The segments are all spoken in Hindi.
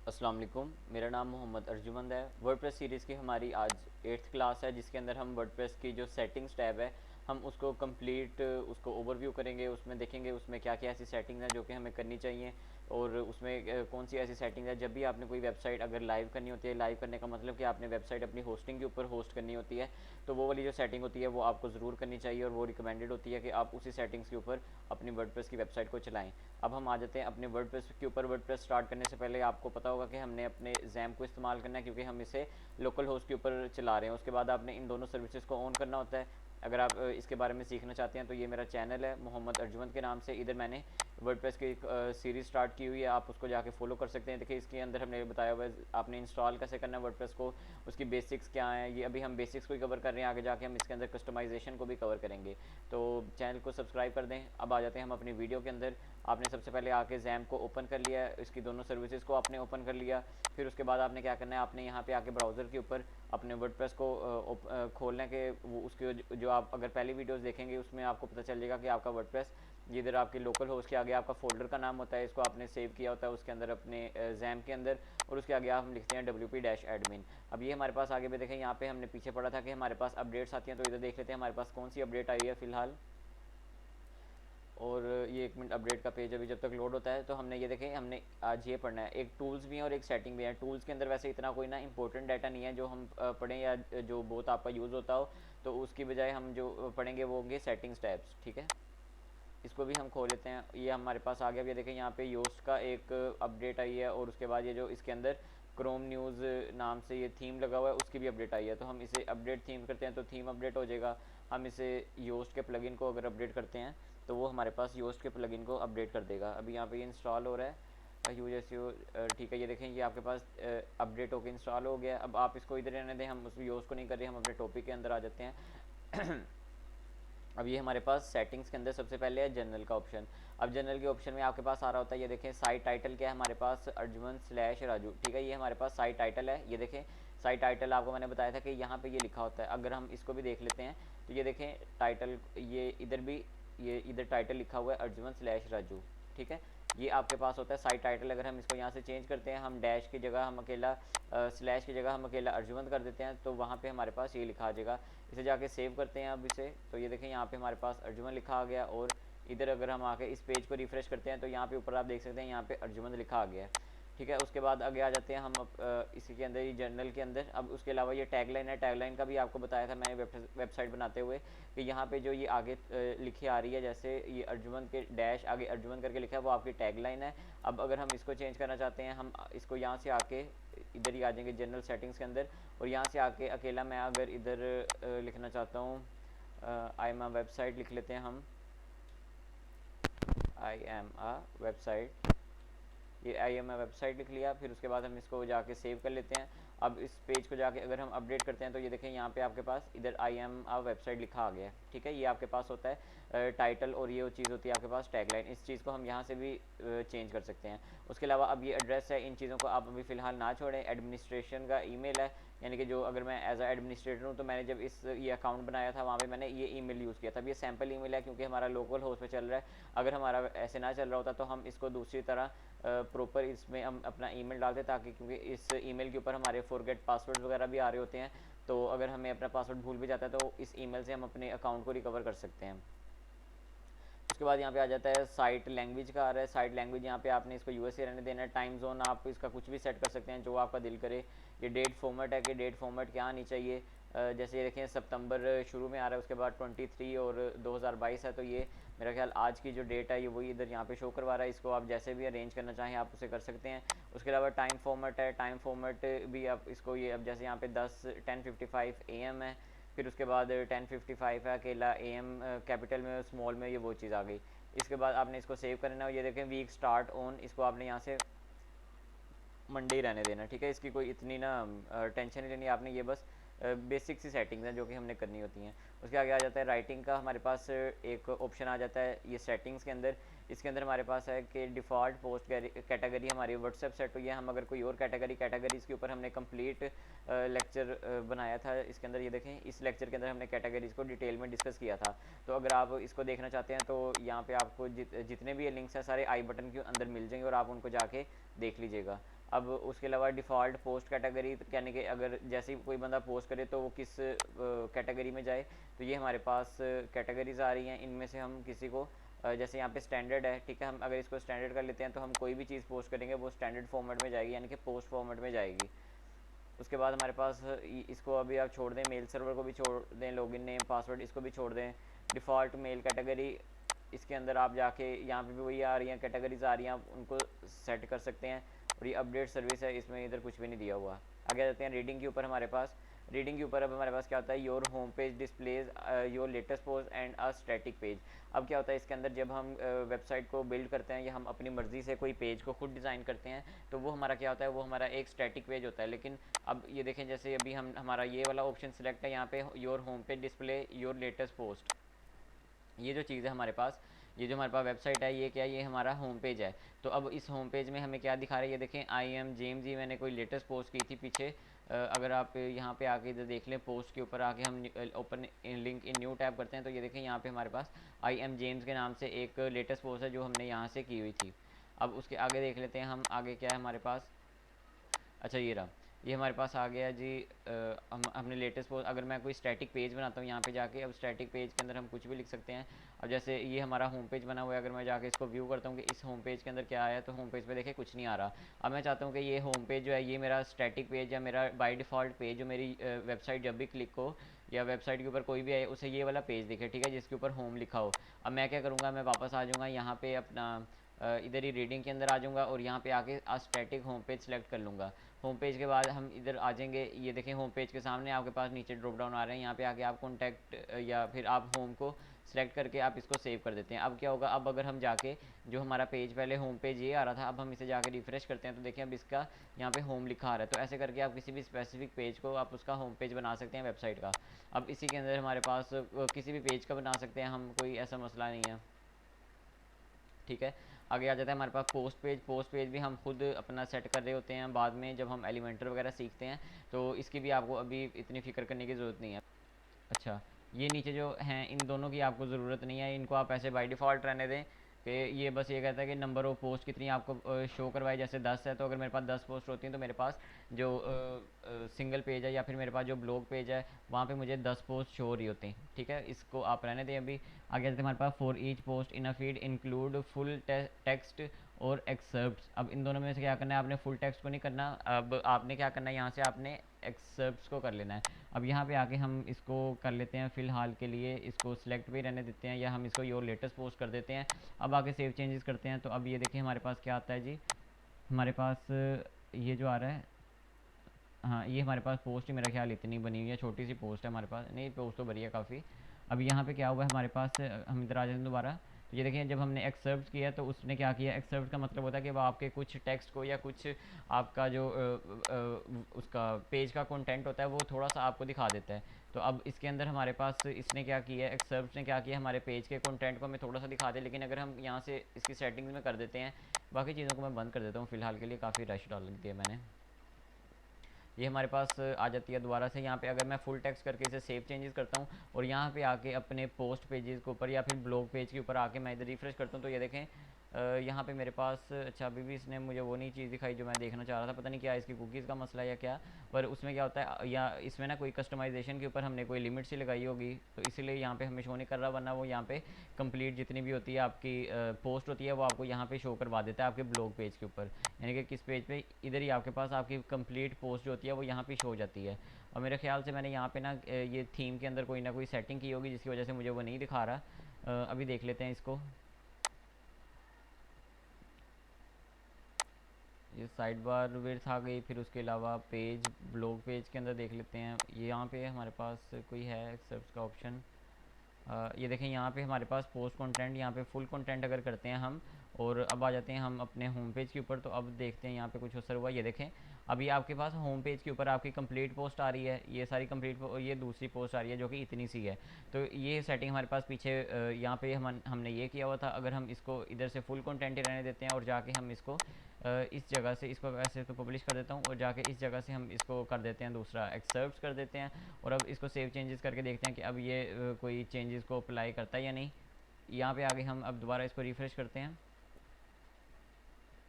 अस्सलाम वालेकुम। मेरा नाम मोहम्मद अर्जुमंद है। वर्डप्रेस सीरीज़ की हमारी आज 8th क्लास है, जिसके अंदर हम वर्डप्रेस की जो सेटिंग्स टैब है हम उसको कंप्लीट उसको ओवरव्यू करेंगे। उसमें देखेंगे उसमें क्या क्या ऐसी सेटिंग्स हैं जो कि हमें करनी चाहिए, और उसमें कौन सी ऐसी सेटिंग्स है जब भी आपने कोई वेबसाइट अगर लाइव करनी होती है। लाइव करने का मतलब कि आपने वेबसाइट अपनी होस्टिंग के ऊपर होस्ट करनी होती है, तो वो वाली जो सेटिंग होती है वो आपको ज़रूर करनी चाहिए, और वो रिकमेंडेड होती है कि आप उसी सेटिंग्स के ऊपर अपनी वर्डप्रेस की वेबसाइट को चलाएं। अब हम आ जाते हैं अपने वर्डप्रेस के ऊपर। वर्डप्रेस स्टार्ट करने से पहले आपको पता होगा कि हमने अपने जैम को इस्तेमाल करना है, क्योंकि हम इसे लोकल होस्ट के ऊपर चला रहे हैं। उसके बाद आपने इन दोनों सर्विसेज को ऑन करना होता है। अगर आप इसके बारे में सीखना चाहते हैं तो ये मेरा चैनल है मोहम्मद अर्जुमंद के नाम से। इधर मैंने वर्डप्रेस की एक सीरीज़ स्टार्ट की हुई है, आप उसको जाके फॉलो कर सकते हैं। देखिए इसके अंदर हमने बताया हुआ है आपने इंस्टॉल कैसे करना है वर्डप्रेस को, उसकी बेसिक्स क्या हैं। ये अभी हम बेसिक्स को ही कवर कर रहे हैं, आगे जाके हम इसके अंदर कस्टमाइजेशन को भी कवर करेंगे। तो चैनल को सब्सक्राइब कर दें। अब आ जाते हैं हम अपनी वीडियो के अंदर। आपने सबसे पहले आके जैम को ओपन कर लिया है, इसकी दोनों सर्विसेज को आपने ओपन कर लिया। फिर उसके बाद आपने क्या करना है, आपने यहाँ पे आके ब्राउज़र के ऊपर अपने वर्डप्रेस को खोलने के वो उसके जो आप अगर पहली वीडियोस देखेंगे उसमें आपको पता चल जाएगा कि आपका वर्डप्रेस ये इधर आपके लोकल होस्ट के आगे आपका फोल्डर का नाम होता है, इसको आपने सेव किया होता है उसके अंदर अपने जैम के अंदर, और उसके आगे हम लिखते हैं wp-admin। अब ये हमारे पास आगे भी देखें, यहाँ पे हमने पीछे पढ़ा था कि हमारे पास अपडेट्स आती हैं, तो इधर देख लेते हैं हमारे पास कौन सी अपडेट आई है फ़िलहाल। और ये 1 मिनट अपडेट का पेज अभी जब तक लोड होता है, तो हमने ये देखें हमने आज ये पढ़ना है। एक टूल्स भी है और एक सेटिंग भी है। टूल्स के अंदर वैसे इतना कोई ना इंपॉर्टेंट डाटा नहीं है जो हम पढ़ें या जो बहुत आपका यूज़ होता हो, तो उसकी बजाय हम जो पढ़ेंगे वो होंगे सेटिंग्स टैब्स। ठीक है, इसको भी हम खोल लेते हैं। ये हमारे पास आ गया। अब ये देखें यहाँ पे योस्ट का एक अपडेट आई है, और उसके बाद ये जो इसके अंदर क्रोम न्यूज़ नाम से ये थीम लगा हुआ है उसकी भी अपडेट आई है। तो हम इसे अपडेट थीम करते हैं तो थीम अपडेट हो जाएगा। हम इसे योस्ट के प्लगइन को अगर अपडेट करते हैं तो वो हमारे पास योस्ट के प्लगइन को अपडेट कर देगा। अभी यहाँ पे ये इंस्टॉल हो रहा है यूज एस यू। ठीक है, ये देखें ये आपके पास अपडेट होकर इंस्टॉल हो गया। अब आप इसको इधर रहने दें, हम उस योस्ट को नहीं कर रहे, हम अपने टॉपिक के अंदर आ जाते हैं। अब ये हमारे पास सेटिंग्स के अंदर सबसे पहले है जनरल का ऑप्शन। अब जनरल के ऑप्शन में आपके पास आ रहा होता है, ये देखें साइट टाइटल क्या है हमारे पास, अर्जुमन/राजू। ठीक है, ये हमारे पास साइट टाइटल है। ये देखें साइट टाइटल आपको मैंने बताया था कि यहाँ पे ये लिखा होता है। अगर हम इसको भी देख लेते हैं तो ये देखें टाइटल, ये इधर भी ये इधर टाइटल लिखा हुआ है अर्जुमन/राजू। ठीक है, ये आपके पास होता है साइट टाइटल। अगर हम इसको यहाँ से चेंज करते हैं, हम डैश की जगह हम अकेला स्लैश की जगह हम अकेला अर्जुमंद कर देते हैं, तो वहाँ पे हमारे पास ये लिखा आ जाएगा। इसे जाके सेव करते हैं अब इसे, तो ये देखें यहाँ पे हमारे पास अर्जुमंद लिखा आ गया। और इधर अगर हम आके इस पेज को रिफ्रेश करते हैं तो यहाँ पे ऊपर आप देख सकते हैं यहाँ पे अर्जुमंद लिखा आ गया है। ठीक है, उसके बाद आगे आ जाते हैं हम इसी के अंदर ही जर्नल के अंदर। अब उसके अलावा ये टैगलाइन है, टैगलाइन का भी आपको बताया था मैंने वेबसाइट बनाते हुए कि यहाँ पे जो ये आगे लिखी आ रही है, जैसे ये अर्जुमंद के डैश आगे अर्जुमंद करके लिखा है, वो आपकी टैगलाइन है। अब अगर हम इसको चेंज करना चाहते हैं, हम इसको यहाँ से आके इधर ही आ जाएंगे जनरल सेटिंग्स के अंदर, और यहाँ से आके अकेला मैं अगर इधर लिखना चाहता हूँ आई एम अ वेबसाइट लिख लेते हैं हम, आई एम अ वेबसाइट। ये आई एम वेबसाइट लिख लिया। फिर उसके बाद हम इसको जाके सेव कर लेते हैं। अब इस पेज को जाके अगर हम अपडेट करते हैं तो ये देखें यहाँ पे आपके पास इधर आई एम आ वेबसाइट लिखा आ गया है। ठीक है, ये आपके पास होता है टाइटल, और ये चीज़ होती है आपके पास टैगलाइन। इस चीज़ को हम यहाँ से भी चेंज कर सकते हैं। उसके अलावा अब ये एड्रेस है, इन चीज़ों को आप अभी फ़िलहाल ना छोड़ें। एडमिनिस्ट्रेशन का ईमेल है, यानी कि जो अगर मैं एज अ एडमिनिस्ट्रेटर हूँ तो मैंने जब ये अकाउंट बनाया था वहाँ पे मैंने ये ईमेल यूज़ किया था। अब ये सैम्पल ईमेल है क्योंकि हमारा लोकल होस्ट पे चल रहा है। अगर हमारा ऐसे ना चल रहा होता तो हम इसको दूसरी तरह प्रॉपर इसमें हम अपना ईमेल डालते, ताकि क्योंकि इस ईमेल के ऊपर हमारे फॉरगेट पासवर्ड वगैरह भी आ रहे होते हैं, तो अगर हमें अपना पासवर्ड भूल भी जाता है तो इस ईमेल से हम अपने अकाउंट को रिकवर कर सकते हैं। उसके बाद यहाँ पे आ जाता है साइट लैंग्वेज का आ रहा है। साइट लैंग्वेज यहाँ पे आपने इसको यूएसए रहने देना है। टाइम जोन आप इसका कुछ भी सेट कर सकते हैं जो आपका दिल करे। ये डेट फॉर्मेट है कि डेट फॉर्मेट क्या आनी चाहिए, जैसे ये देखें सितंबर शुरू में आ रहा है, उसके बाद 23 और 2022 है, तो ये मेरा ख्याल आज की जो डेट है ये वही इधर यहाँ पे शो करवा रहा है। इसको आप जैसे भी अरेंज करना चाहें आप उसे कर सकते हैं। उसके अलावा टाइम फॉर्मेट है, टाइम फॉर्मेट भी आप इसको ये अब जैसे यहाँ पे 10:55 AM है, फिर उसके बाद 10:55 है अकेला AM कैपिटल में स्मॉल में, ये वो चीज़ आ गई। इसके बाद आपने इसको सेव करना है। ये देखें वीक स्टार्ट ऑन, इसको आपने यहाँ से मंडे ही रहने देना। ठीक है, इसकी कोई इतनी ना टेंशन नहीं लेनी आपने, ये बस बेसिक सी सेटिंग्स हैं जो कि हमने करनी होती हैं। उसके आगे आ जाता है राइटिंग का, हमारे पास एक ऑप्शन आ जाता है ये सेटिंग्स के अंदर। इसके अंदर हमारे पास है कि डिफ़ॉल्ट पोस्ट कैटेगरी हमारी व्हाट्सएप सेट हुई है। हम अगर कोई और कैटेगरीज़ के ऊपर हमने कंप्लीट लेक्चर बनाया था इसके अंदर, ये देखें इस लेक्चर के अंदर हमने कैटेगरीज़ को डिटेल में डिस्कस किया था। तो अगर आप इसको देखना चाहते हैं तो यहाँ पे आपको जितने भी ये लिंक्स हैं सारे आई बटन के अंदर मिल जाएंगे और आप उनको जाके देख लीजिएगा। अब उसके अलावा डिफ़ॉल्ट पोस्ट कैटेगरी, यानी कि अगर जैसे ही कोई बंदा पोस्ट करे तो वो किस कैटेगरी में जाए, तो ये हमारे पास कैटेगरीज आ रही हैं। इनमें से हम किसी को जैसे यहाँ पे स्टैंडर्ड है, ठीक है, हम अगर इसको स्टैंडर्ड कर लेते हैं तो हम कोई भी चीज़ पोस्ट करेंगे वो स्टैंडर्ड फॉर्मेट में जाएगी, यानी कि पोस्ट फॉर्मेट में जाएगी। उसके बाद हमारे पास इसको अभी आप छोड़ दें, मेल सर्वर को भी छोड़ दें, लॉगिन नेम पासवर्ड इसको भी छोड़ दें, डिफ़ॉल्ट मेल कैटेगरी, इसके अंदर आप जाके यहाँ पे भी वही आ रही हैं कैटेगरीज आ रही हैं, आप उनको सेट कर सकते हैं। और ये अपडेट सर्विस है, इसमें इधर कुछ भी नहीं दिया हुआ। आगे जाते हैं रीडिंग के ऊपर। हमारे पास रीडिंग के ऊपर अब हमारे पास क्या होता है, your home page displays your latest post and a static page. अब क्या होता है इसके अंदर, जब हम वेबसाइट को बिल्ड करते हैं या हम अपनी मर्ज़ी से कोई पेज को खुद डिज़ाइन करते हैं, तो वो हमारा क्या होता है, वो हमारा एक स्टैटिक पेज होता है। लेकिन अब ये देखें, जैसे अभी हमारा ये वाला ऑप्शन सेलेक्ट है, यहाँ पे your home page display your latest post, ये जो चीज़ है हमारे पास, ये जो हमारे पास वेबसाइट है, ये क्या है, ये हमारा होम पेज है। तो अब इस होम पेज में हमें क्या दिखा रहा है, ये देखें, आई एम जेम्स, ये मैंने कोई लेटेस्ट पोस्ट की थी पीछे। अगर आप यहाँ पे आके इधर देख लें, पोस्ट के ऊपर आके हम open link in new tab करते हैं, तो ये देखें यहाँ पे हमारे पास आई एम जेम्स के नाम से एक लेटेस्ट पोस्ट है जो हमने यहाँ से की हुई थी। अब उसके आगे देख लेते हैं हम, आगे क्या है हमारे पास। अच्छा ये रहा, ये हमारे पास आ गया जी। हमने लेटेस्ट पोस्ट, अगर मैं कोई स्टैटिक पेज बनाता हूँ यहाँ पे जाके, अब स्टैटिक पेज के अंदर हम कुछ भी लिख सकते हैं। अब जैसे ये हमारा होम पेज बना हुआ है, अगर मैं जाके इसको व्यू करता हूँ कि इस होम पेज के अंदर क्या आया, तो होम पेज पे देखे कुछ नहीं आ रहा। अब मैं चाहता हूँ कि ये होम पेज जो है, ये मेरा स्टैटिक पेज या मेरा बाय डिफ़ॉल्ट पेज, जो मेरी वेबसाइट जब भी क्लिक हो या वेबसाइट के ऊपर कोई भी आए, उसे ये वाला पेज दिखे, ठीक है, जिसके ऊपर होम लिखा हो। अब मैं क्या करूँगा, मैं वापस आ जाऊँगा यहाँ पे अपना इधर ही रीडिंग के अंदर आ जाऊँगा और यहाँ पे आके स्टैटिक होम पेज सेलेक्ट कर लूँगा। होम पेज के बाद हम इधर आ जाएंगे, ये देखें होम पेज के सामने आपके पास नीचे ड्रॉप डाउन आ रहे हैं, यहाँ पे आके आप कॉन्टैक्ट या फिर आप होम को सिलेक्ट करके आप इसको सेव कर देते हैं। अब क्या होगा, अब अगर हम जाके जो हमारा पेज पहले होम पेज ये आ रहा था, अब हम इसे जाके रिफ्रेश करते हैं, तो देखें अब इसका यहाँ पे होम लिखा आ रहा है। तो ऐसे करके आप किसी भी स्पेसिफिक पेज को आप उसका होम पेज बना सकते हैं वेबसाइट का। अब इसी के अंदर हमारे पास किसी भी पेज का बना सकते हैं हम, कोई ऐसा मसला नहीं है, ठीक है। आगे आ जाता है हमारे पास पोस्ट पेज। पोस्ट पेज भी हम खुद अपना सेट कर रहे होते हैं, बाद में जब हम एलिमेंटर वगैरह सीखते हैं तो इसकी भी आपको अभी इतनी फ़िक्र करने की ज़रूरत नहीं है। अच्छा, ये नीचे जो हैं इन दोनों की आपको ज़रूरत नहीं है, इनको आप ऐसे बाय डिफ़ॉल्ट रहने दें कि ये बस ये कहता है कि नंबर ऑफ़ पोस्ट कितनी आपको शो करवाए। जैसे 10 है, तो अगर मेरे पास 10 पोस्ट होती हैं तो मेरे पास जो सिंगल पेज है या फिर मेरे पास जो ब्लॉग पेज है, वहाँ पे मुझे 10 पोस्ट शो हो रही होती हैं, ठीक है। इसको आप रहने दें अभी। आगे जाते हैं हमारे पास for each post in a feed include full text और एक्सर्प्ट। अब इन दोनों में से क्या करना है, आपने फुल टेक्स्ट को नहीं करना, अब आपने क्या करना है, यहाँ से आपने एक्सर्प्ट को कर लेना है। अब यहाँ पे आके हम इसको कर लेते हैं फ़िलहाल के लिए, इसको सिलेक्ट भी रहने देते हैं या हम इसको योर लेटेस्ट पोस्ट कर देते हैं। अब आगे सेव चेंजेस करते हैं, तो अब ये देखिए हमारे पास क्या आता है जी, हमारे पास ये जो आ रहा है, हाँ ये हमारे पास पोस्ट ही मेरा ख्याल इतनी बनी हुई है, छोटी सी पोस्ट है हमारे पास, नहीं पोस्ट तो बड़ी है काफ़ी। अब यहाँ पे क्या हुआ है हमारे पास, हम इधर आ जाते हैं दोबारा, तो ये देखें जब हमने एक्सेप्ट किया तो उसने क्या किया, एक्सेप्ट का मतलब होता है कि वो आपके कुछ टेक्स्ट को या कुछ आपका जो उसका पेज का कंटेंट होता है वो थोड़ा सा आपको दिखा देता है। तो अब इसके अंदर हमारे पास इसने क्या किया, एक्सेप्ट ने क्या किया, हमारे पेज के कंटेंट को हमें थोड़ा सा दिखा दे। लेकिन अगर हम यहाँ से इसकी सेटिंग्स में कर देते हैं, बाकी चीज़ों को मैं बंद कर देता हूँ फ़िलहाल के लिए, काफ़ी रश डाल दिया मैंने। ये हमारे पास आ जाती है दोबारा से। यहाँ पे अगर मैं फुल टेक्स्ट करके इसे सेव चेंजेस करता हूँ और यहाँ पे आके अपने पोस्ट पेजेस के ऊपर या फिर ब्लॉग पेज के ऊपर आके मैं इधर रिफ्रेश करता हूँ, तो ये देखें यहाँ पे मेरे पास, अच्छा अभी भी इसने मुझे वो नहीं चीज़ दिखाई जो मैं देखना चाह रहा था, पता नहीं क्या इसकी कुकीज़ का मसला है या क्या। पर उसमें क्या होता है, या इसमें ना कोई कस्टमाइजेशन के ऊपर हमने कोई लिमिट सी लगाई होगी, तो इसलिए यहाँ पे हमें शो नहीं कर रहा, वरना वो यहाँ पे कंप्लीट जितनी भी होती है आपकी पोस्ट होती है वो आपको यहाँ पे शो करवा देता है आपके ब्लॉग पेज के ऊपर। यानी कि किस पेज पे, इधर ही आपके पास आपकी कंप्लीट पोस्ट जो होती है वो यहाँ पे शो हो जाती है। और मेरे ख्याल से मैंने यहाँ पे ना ये थीम के अंदर कोई ना कोई सेटिंग की होगी जिसकी वजह से मुझे वो नहीं दिखा रहा। अभी देख लेते हैं इसको। ये साइड बार विड्थ आ गई, फिर उसके अलावा पेज, ब्लॉग पेज के अंदर देख लेते हैं, ये यहाँ पे हमारे पास कोई है एक्सेप्ट का ऑप्शन। ये देखें यहाँ पे हमारे पास पोस्ट कंटेंट, यहाँ पे फुल कंटेंट अगर करते हैं हम, और अब आ जाते हैं हम अपने होम पेज के ऊपर, तो अब देखते हैं यहाँ पे कुछ असर हुआ। ये देखें अभी आपके पास होम पेज के ऊपर आपकी कंप्लीट पोस्ट आ रही है, ये सारी कंप्लीट, और ये दूसरी पोस्ट आ रही है जो कि इतनी सी है। तो ये सेटिंग हमारे पास पीछे यहाँ पे हमने ये किया हुआ था। अगर हम इसको इधर से फुल कंटेंट ही रहने देते हैं और जाके हम इसको इस जगह से, इसको ऐसे तो पब्लिश कर देता हूँ, और जाके इस जगह से हम इसको कर देते हैं दूसरा एक्सेप्ट कर देते हैं। और अब इसको सेव चेंजेस करके देखते हैं कि अब ये कोई चेंजेस को अप्लाई करता है या नहीं। यहाँ पे आगे हम अब दोबारा इसको रिफ्रेश करते हैं।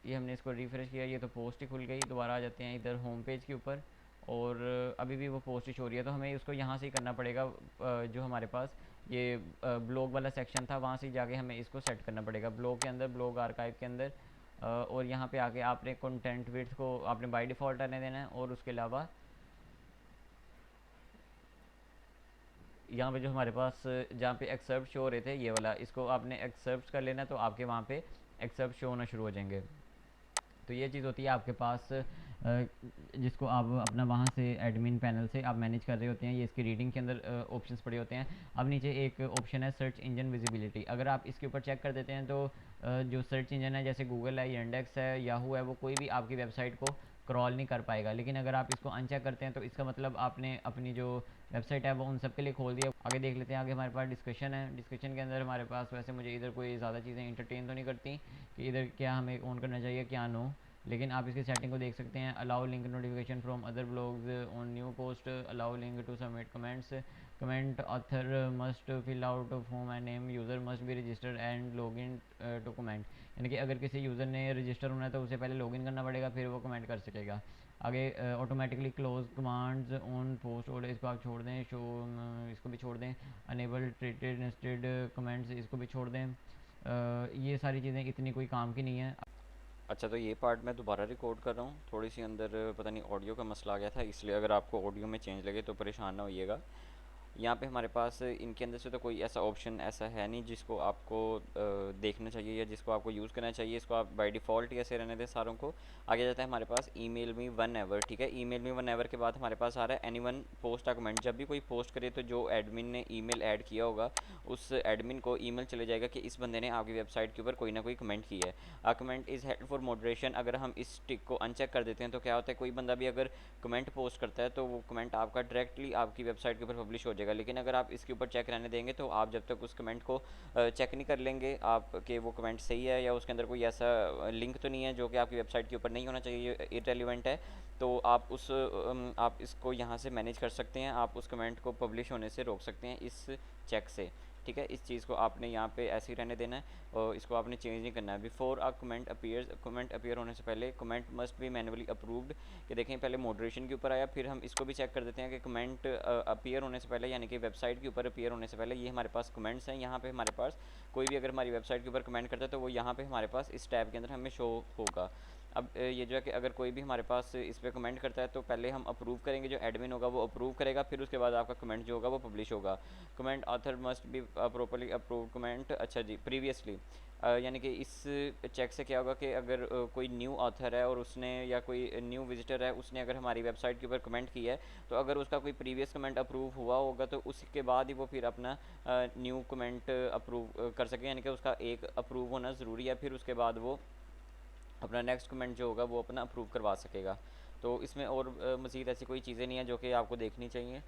ये हमने इसको रिफ़्रेश किया, ये तो पोस्ट ही खुल गई। दोबारा आ जाते हैं इधर होम पेज के ऊपर, और अभी भी वो पोस्ट ही शो हो रही है। तो हमें उसको यहाँ से ही करना पड़ेगा, जो हमारे पास ये ब्लॉग वाला सेक्शन था वहाँ से जाके हमें इसको सेट करना पड़ेगा, ब्लॉग के अंदर, ब्लॉग आर्काइव के अंदर। और यहाँ पे आके आपने कंटेंट विड्थ को आपने बाय डिफ़ॉल्ट आने देना है, और उसके अलावा यहाँ पे जो हमारे पास जहाँ पे एक्सेप्ट शो हो रहे थे ये वाला, इसको आपने एक्सेप्ट कर लेना, तो आपके वहाँ पे एक्सेप्ट शो होना शुरू हो जाएंगे। तो ये चीज़ होती है आपके पास, जिसको आप अपना वहाँ से एडमिन पैनल से आप मैनेज कर रहे होते हैं। ये इसकी रीडिंग के अंदर ऑप्शंस पड़े होते हैं। अब नीचे एक ऑप्शन है सर्च इंजन विजिबिलिटी, अगर आप इसके ऊपर चेक कर देते हैं तो जो सर्च इंजन है जैसे गूगल है, यांडेक्स है, याहू है, वो कोई भी आपकी वेबसाइट को क्रॉल नहीं कर पाएगा। लेकिन अगर आप इसको अनचेक करते हैं तो इसका मतलब आपने अपनी जो वेबसाइट है वो उन सब के लिए खोल दिया। आगे देख लेते हैं, आगे हमारे पास डिस्कशन है। डिस्कशन के अंदर हमारे पास, वैसे मुझे इधर कोई ज़्यादा चीज़ें इंटरटेन तो नहीं करती कि इधर क्या हमें ऑन करना चाहिए क्या नो, लेकिन आप इसकी सेटिंग को देख सकते हैं। Allow link notification from other blogs on new post, allow link to submit comments, comment author must fill out form and name, user must be registered and log in to comment. यानी कि अगर किसी यूज़र ने रजिस्टर होना है तो उसे पहले लॉगिन करना पड़ेगा, फिर वो कमेंट कर सकेगा। आगे automatically close commands on post order, इसको आप छोड़ दें। शो इसको भी छोड़ दें। अनेबल ट्रीटेड नेस्टेड कमेंट्स, इसको भी छोड़ दें। ये सारी चीज़ें इतनी कोई काम की नहीं है। अच्छा, तो ये पार्ट मैं दोबारा रिकॉर्ड कर रहा हूँ, थोड़ी सी अंदर पता नहीं ऑडियो का मसला आ गया था, इसलिए अगर आपको ऑडियो में चेंज लगे तो परेशान ना होइएगा। यहाँ पे हमारे पास इनके अंदर से तो कोई ऐसा ऑप्शन ऐसा है नहीं जिसको आपको देखना चाहिए या जिसको आपको यूज़ करना चाहिए। इसको आप बाय डिफ़ॉल्ट ही ऐसे रहने दें सारों को। आगे जाता है हमारे पास ईमेल मी वन एवर, ठीक है। ईमेल मी वन एवर के बाद हमारे पास आ रहा है एनीवन पोस्ट अ कमेंट। जब भी कोई पोस्ट करे तो जो एडमिन ने ईमेल ऐड किया होगा उस एडमिन को ईमेल चले जाएगा कि इस बंदे ने आपकी वेबसाइट के ऊपर कोई ना कोई कमेंट किया है। A comment is help for moderation, अगर हम इस टिक को अनचेक कर देते हैं तो क्या होता है, कोई बंदा भी अगर कमेंट पोस्ट करता है तो वो कमेंट आपका डायरेक्टली आपकी वेबसाइट के ऊपर पब्लिश हो जाएगा। लेकिन अगर आप इसके ऊपर चेक रहने देंगे तो आप जब तक उस कमेंट को चेक नहीं कर लेंगे आप कि वो कमेंट सही है या उसके अंदर कोई ऐसा लिंक तो नहीं है जो कि आपकी वेबसाइट के ऊपर नहीं होना चाहिए, इररेलेवेंट है, तो आप आप इसको यहाँ से मैनेज कर सकते हैं। आप उस कमेंट को पब्लिश होने से रोक सकते हैं इस चेक से, ठीक है। इस चीज़ को आपने यहाँ पे ऐसे ही रहने देना है और इसको आपने चेंज नहीं करना है। Before a comment appears, comment appear होने से पहले comment must be manually approved, कि देखें पहले मॉडरेशन के ऊपर आया, फिर हम इसको भी चेक कर देते हैं कि कमेंट अपीयर होने से पहले, यानी कि वेबसाइट के ऊपर अपीयर होने से पहले ये हमारे पास कमेंट्स हैं। यहाँ पे हमारे पास कोई भी अगर हमारी वेबसाइट के ऊपर कमेंट करता है तो वो यहाँ पे हमारे पास इस टैब के अंदर हमें शो होगा। अब ये जो है कि अगर कोई भी हमारे पास इस पर कमेंट करता है तो पहले हम अप्रूव करेंगे, जो एडमिन होगा वो अप्रूव करेगा, फिर उसके बाद आपका कमेंट जो होगा वो पब्लिश होगा। Comment author must be properly approve comment, अच्छा जी, प्रीवियसली, यानी कि इस चेक से क्या होगा कि अगर कोई न्यू ऑथर है और उसने या कोई न्यू विजिटर है उसने अगर हमारी वेबसाइट के ऊपर कमेंट किया है तो अगर उसका कोई प्रीवियस कमेंट अप्रूव हुआ होगा तो उसके बाद ही वो फिर अपना न्यू कमेंट अप्रूव कर सके, यानी कि उसका एक अप्रूव होना ज़रूरी है, फिर उसके बाद वो अपना नेक्स्ट कमेंट जो होगा वो अपना अप्रूव करवा सकेगा। तो इसमें और मज़ीद ऐसी कोई चीज़ें नहीं है जो कि आपको देखनी चाहिए।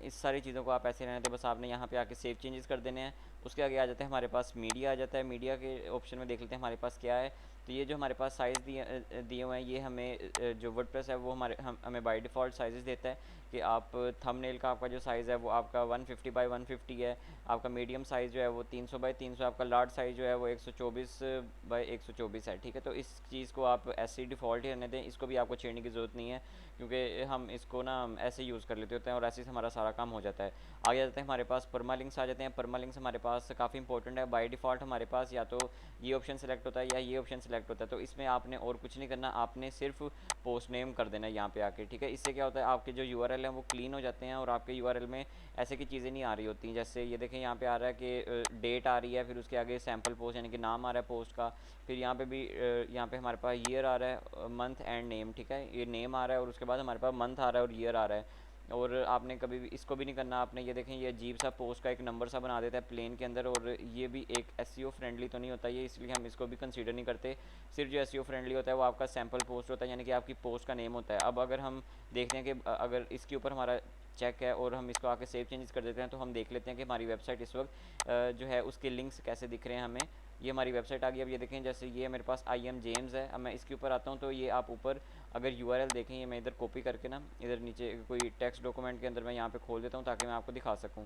इस सारी चीज़ों को आप ऐसे रहने थे, बस आपने यहाँ पे आके सेव चेंजेस कर देने हैं। उसके आगे आ जाते हैं हमारे पास मीडिया आ जाता है। मीडिया के ऑप्शन में देख लेते हैं हमारे पास क्या है। तो ये जो हमारे पास साइज़ दिए हुए हैं ये हमें जो वर्डप्रेस है वो हमें बाय डिफ़ॉल्ट साइज़ देता है कि आप थंबनेल का आपका जो साइज़ है वो आपका 150 बाई 150 है, आपका मीडियम साइज़ जो है वो 300 बाई 300, आपका लार्ज साइज़ जो है वो 124 बाई 124 है, ठीक है। तो इस चीज़ को आप ऐसे ही डिफ़ॉल्ट ही रहने दें, इसको भी आपको छेड़ने की ज़रूरत नहीं है क्योंकि हम इसको ना ऐसे यूज़ कर लेते होते हैं और ऐसे ही हमारा सारा काम हो जाता है। आगे जाते हैं हमारे पास परमा लिंक्स आ जाते हैं। परमा लिंक्स हमारे पास काफ़ी इंपॉर्टेंट है। बाय डिफ़ॉल्ट हमारे पास या तो ये ऑप्शन सेलेक्ट होता है या ये ऑप्शन सेलेक्ट होता है, तो इसमें आपने और कुछ नहीं करना, आपने सिर्फ पोस्ट नेम कर देना है यहाँ पे आके, ठीक है। इससे क्या होता है आपके जो यूआरएल हैं वो क्लीन हो जाते हैं और आपके यूआरएल में ऐसे की चीज़ें नहीं आ रही होती। जैसे ये देखें यहाँ पे आ रहा है कि डेट आ रही है, फिर उसके आगे सैम्पल पोस्ट यानी कि नाम आ रहा है पोस्ट का, फिर यहाँ पे भी यहाँ पे हमारे पास ईयर आ रहा है, मंथ एंड नेम, ठीक है। ये नेम आ रहा है और उसके बाद हमारे पास मंथ आ रहा है और ईयर आ रहा है। और आपने कभी भी इसको भी नहीं करना, आपने ये देखें ये अजीब सा पोस्ट का एक नंबर सा बना देता है प्लेन के अंदर, और ये भी एक एसईओ फ्रेंडली तो नहीं होता ये, इसलिए हम इसको भी कंसीडर नहीं करते। सिर्फ जो एसईओ फ्रेंडली होता है वो आपका सैम्पल पोस्ट होता है, यानी कि आपकी पोस्ट का नेम होता है। अब अगर हम देखते हैं कि अगर इसके ऊपर हमारा चेक है और हम इसको आके सेव चेंजेस कर देते हैं तो हम देख लेते हैं कि हमारी वेबसाइट इस वक्त जो है उसके लिंक्स कैसे दिख रहे हैं हमें। ये हमारी वेबसाइट आ गई। अब ये देखें जैसे ये मेरे पास आई एम जेम्स है। अब मैं इसके ऊपर आता हूँ तो ये आप ऊपर अगर यूआरएल देखें, ये मैं इधर कॉपी करके ना इधर नीचे कोई टेक्स्ट डॉक्यूमेंट के अंदर मैं यहाँ पे खोल देता हूँ ताकि मैं आपको दिखा सकूँ।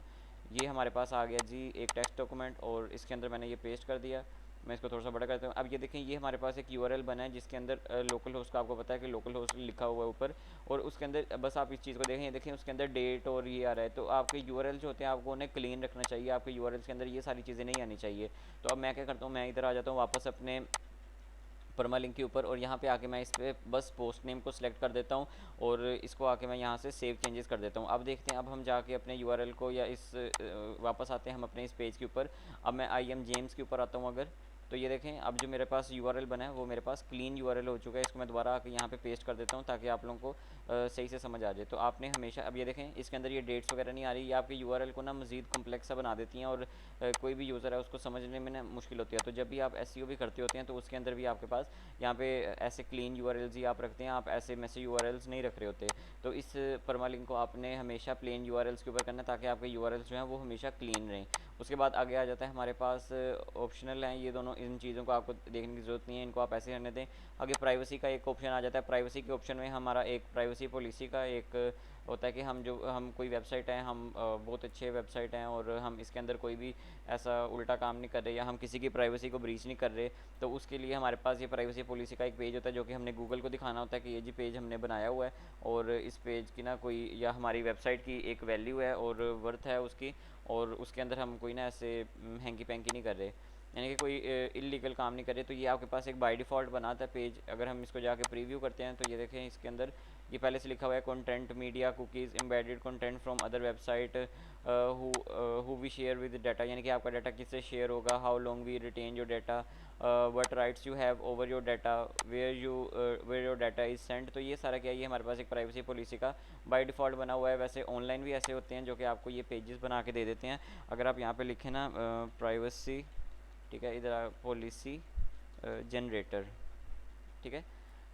ये हमारे पास आ गया जी एक टेक्स्ट डॉक्यूमेंट और इसके अंदर मैंने ये पेस्ट कर दिया। मैं इसको थोड़ा सा बड़ा करता हूँ। अब ये देखें, ये हमारे पास एक यूआरएल बना है जिसके अंदर लोकल होस्ट का आपको पता है कि लोकल होस्ट लिखा हुआ है ऊपर, और उसके अंदर बस आप इस चीज़ को देखें, ये देखें उसके अंदर डेट और ये आ रहा है। तो आपके यूआरएल जो होते हैं आपको उन्हें क्लीन रखना चाहिए, आपके यूआरएल के अंदर ये सारी चीज़ें नहीं आनी चाहिए। तो अब मैं क्या करता हूँ, मैं इधर आ जाता हूँ वापस अपने परमा लिंक के ऊपर, और यहाँ पे आके मैं इस पर बस पोस्ट नेम को सिलेक्ट कर देता हूँ, और इसको आके मैं यहाँ से सेव चेंजेस कर देता हूँ। अब देखते हैं, अब हम जाके अपने यूआरएल को या इस वापस आते हैं हम अपने इस पेज के ऊपर। अब मैं आई एम जेम्स के ऊपर आता हूँ अगर, तो ये देखें अब जो मेरे पास यूआरएल बना है वो मेरे पास क्लीन यूआरएल हो चुका है। इसको मैं दोबारा आके यहाँ पे पेस्ट कर देता हूँ ताकि आप लोगों को सही से समझ आ जाए। तो आपने हमेशा, अब ये देखें इसके अंदर ये डेट्स वगैरह नहीं आ रही, ये आपके यूआरएल को ना मज़ीद कम्प्लेक्स सा बना देती हैं, और कोई भी यूज़र है उसको समझने में ना मुश्किल होती है। तो जब भी आप एसईओ भी करते होते हैं तो उसके अंदर भी आपके पास यहाँ पे ऐसे क्लीन यूआरएल्स ही आप रखते हैं, आप ऐसे मैसेज यूआरएल्स नहीं रख रहे होते। तो इस परमालिंक को आपने हमेशा प्लेन यूआरएल्स के ऊपर करना है ताकि आपके यूआरएल्स जो हैं वो हमेशा क्लीन रहें। उसके बाद आगे आ जाता है हमारे पास ऑप्शनल हैं ये दोनों, इन चीज़ों को आपको देखने की ज़रूरत नहीं है, इनको आप ऐसे रहने दें। आगे प्राइवेसी का एक ऑप्शन आ जाता है। प्राइवेसी के ऑप्शन में हमारा एक प्राइवेसी पॉलिसी का एक होता है कि हम कोई वेबसाइट है, हम बहुत अच्छे वेबसाइट हैं और हम इसके अंदर कोई भी ऐसा उल्टा काम नहीं कर रहे या हम किसी की प्राइवेसी को ब्रीच नहीं कर रहे, तो उसके लिए हमारे पास ये प्राइवेसी पॉलिसी का एक पेज होता है जो कि हमने गूगल को दिखाना होता है कि ये जी पेज हमने बनाया हुआ है, और इस पेज की ना कोई या हमारी वेबसाइट की एक वैल्यू है और वर्थ है उसकी, और उसके अंदर हम कोई ना ऐसे हैंकी पैंकी नहीं कर रहे, यानी कि कोई इलीगल काम नहीं करे। तो ये आपके पास एक बाय डिफ़ॉल्ट बनाता है पेज। अगर हम इसको जाके प्रीव्यू करते हैं तो ये देखें इसके अंदर ये पहले से लिखा हुआ है content media cookies embedded content from other website who we share with data, यानी कि आपका डाटा किससे शेयर होगा, how long we retain your data, what rights you have over your data, where your data is sent. तो ये सारा क्या है, ये हमारे पास एक प्राइवेसी पॉलिसी का बाय डिफ़ॉल्ट बना हुआ है। वैसे ऑनलाइन भी ऐसे होते हैं जो कि आपको ये पेजेस बना के दे देते हैं। अगर आप यहाँ पे लिखें ना प्राइवेसी, ठीक है, इधर पॉलिसी जनरेटर, ठीक है,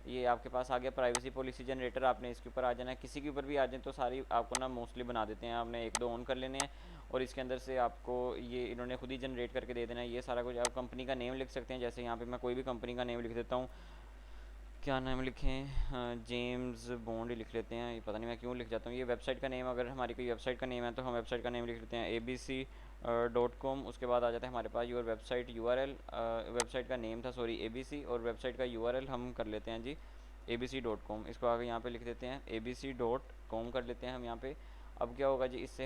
ये आपके पास आ गया प्राइवेसी पॉलिसी जनरेटर। आपने इसके ऊपर आ जाना है, किसी के ऊपर भी आ जाए तो सारी आपको ना मोस्टली बना देते हैं, आपने एक दो ऑन कर लेने हैं और इसके अंदर से आपको ये इन्होंने खुद ही जनरेट करके दे देना है ये सारा कुछ। आप कंपनी का नेम लिख सकते हैं, जैसे यहाँ पे मैं कोई भी कंपनी का नेम लिख देता हूँ, क्या नाम लिखें, जेम्स बॉन्ड लिख लेते हैं, ये पता नहीं मैं क्यों लिख जाता हूँ। ये वेबसाइट का नेम, अगर हमारी कोई वेबसाइट का नेम है तो हम वेबसाइट का नेम लिख लेते हैं abc.com। उसके बाद आ जाता है हमारे पास योर वेबसाइट यूआरएल, वेबसाइट का नेम था सॉरी abc, और वेबसाइट का यूआरएल हम कर लेते हैं जी abc.com। इसको आगे यहाँ पे लिख देते हैं abc.com कर लेते हैं हम यहाँ पे। अब क्या होगा जी, इससे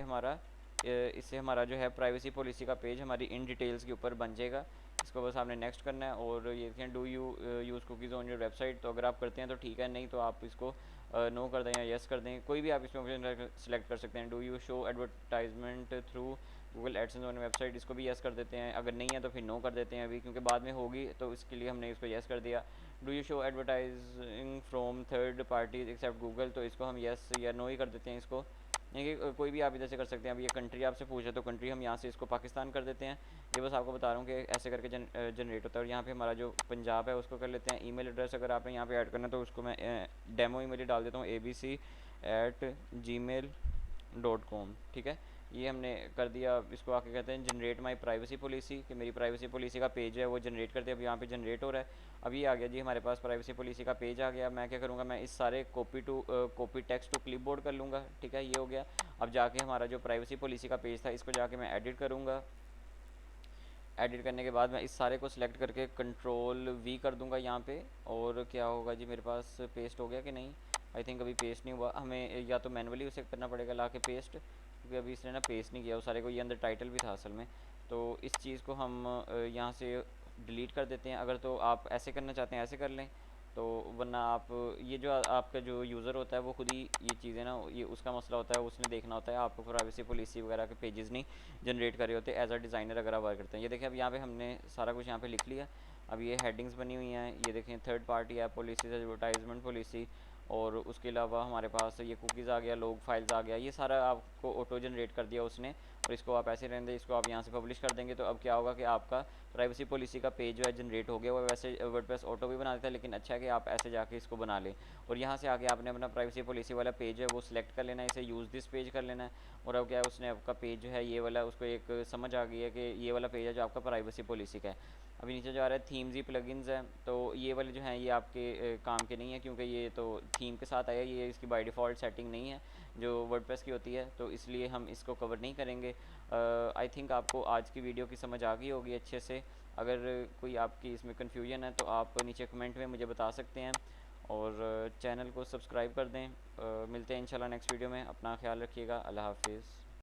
हमारा जो है प्राइवेसी पॉलिसी का पेज हमारी इन डिटेल्स के ऊपर बन जाएगा। इसको बस आपने नेक्स्ट करना है, और ये देखें do you use cookies on your website, तो अगर आप करते हैं तो ठीक है, नहीं तो आप इसको नो कर दें या येस कर दें, कोई भी आप इसमें ऑप्शन सेलेक्ट कर सकते हैं। Do you show advertisement through Google AdSense on website, इसको भी येस कर देते हैं, अगर नहीं है तो फिर नो कर देते हैं अभी, क्योंकि बाद में होगी तो इसके लिए हमने इसको येस कर दिया। Do you show advertising from third parties except Google, तो इसको हम येस या नो ही कर देते हैं इसको, यानी कि कोई भी आप इधर से कर सकते हैं। अब ये कंट्री आपसे पूछे तो कंट्री हम यहाँ से इसको पाकिस्तान कर देते हैं। ये बस आपको बता रहा हूँ कि ऐसे करके जनरेट होता है। और यहाँ पे हमारा जो पंजाब है उसको कर लेते हैं। ईमेल एड्रेस अगर आपने यहाँ पे ऐड करना है तो उसको मैं डेमो ईमेल ही डाल देता हूँ abc@gmail.com, ठीक है, ये हमने कर दिया। इसको आके कहते हैं जनरेट माई प्राइवेसी पॉलिसी, कि मेरी प्राइवेसी पॉलिसी का पेज है वो जनरेट करते हैं। अब यहाँ पे जनरेट हो रहा है, अब ये आ गया जी हमारे पास प्राइवेसी पॉलिसी का पेज आ गया। मैं क्या करूँगा, मैं इस सारे कॉपी टेक्स्ट टू क्लिपबोर्ड कर लूँगा, ठीक है, ये हो गया। अब जाके हमारा जो प्राइवेसी पॉलिसी का पेज था इसको जाके मैं एडिट करूँगा। एडिट करने के बाद मैं इस सारे को सिलेक्ट करके Ctrl+V कर दूंगा यहाँ पे, और क्या होगा जी मेरे पास पेस्ट हो गया कि नहीं, आई थिंक अभी पेस्ट नहीं हुआ, हमें या तो मैनुअली उसे करना पड़ेगा ला के पेस्ट, क्योंकि अभी इसने ना पेस्ट नहीं किया वो सारे को। ये अंदर टाइटल भी था असल में, तो इस चीज़ को हम यहाँ से डिलीट कर देते हैं। अगर तो आप ऐसे करना चाहते हैं ऐसे कर लें, तो वरना आप ये जो आपका जो यूज़र होता है वो खुद ही ये चीज़ें ना, ये उसका मसला होता है, उसने देखना होता है, आपको प्राइवेसी पॉलिसी वगैरह के पेजेस नहीं जनरेट करे होते एज अ डिज़ाइनर अगर आप वर्क करते हैं। ये देखें अब यहाँ पे हमने सारा कुछ यहाँ पे लिख लिया। अब ये हेडिंग्स बनी हुई हैं, ये देखें third party app policy, advertisement policy, और उसके अलावा हमारे पास ये कुकीज़ आ गया, लोग फाइल्स आ गया, ये सारा आपको ऑटो जनरेट कर दिया उसने। और इसको आप ऐसे रहने दें, इसको आप यहाँ से पब्लिश कर देंगे तो अब क्या होगा कि आपका प्राइवेसी पॉलिसी का पेज जो है जनरेट हो गया। वो वैसे वर्डप्रेस ऑटो भी बना देता है, लेकिन अच्छा है कि आप ऐसे जाके इसको बना लें। और यहाँ से आगे आपने अपना प्राइवेसी पॉलिसी वाला पेज है वो सिलेक्ट कर लेना है, इसे यूज़ दिस पेज कर लेना है। और अब क्या है, उसने आपका पेज जो है ये वाला, उसको एक समझ आ गई है कि ये वाला पेज है जो आपका प्राइवेसी पॉलिसी का है। अभी नीचे जो आ रहा है थीम्स ही प्लगइन्स है, तो ये वाले जो हैं ये आपके काम के नहीं है, क्योंकि ये तो थीम के साथ आया, ये इसकी बाय डिफ़ॉल्ट सेटिंग नहीं है जो वर्डप्रेस की होती है, तो इसलिए हम इसको कवर नहीं करेंगे। आई थिंक आपको आज की वीडियो की समझ आ गई होगी अच्छे से। अगर कोई आपकी इसमें कन्फ्यूजन है तो आप नीचे कमेंट में मुझे बता सकते हैं, और चैनल को सब्सक्राइब कर दें। मिलते हैं इंशाल्लाह नेक्स्ट वीडियो में। अपना ख्याल रखिएगा। अल्लाह हाफिज़।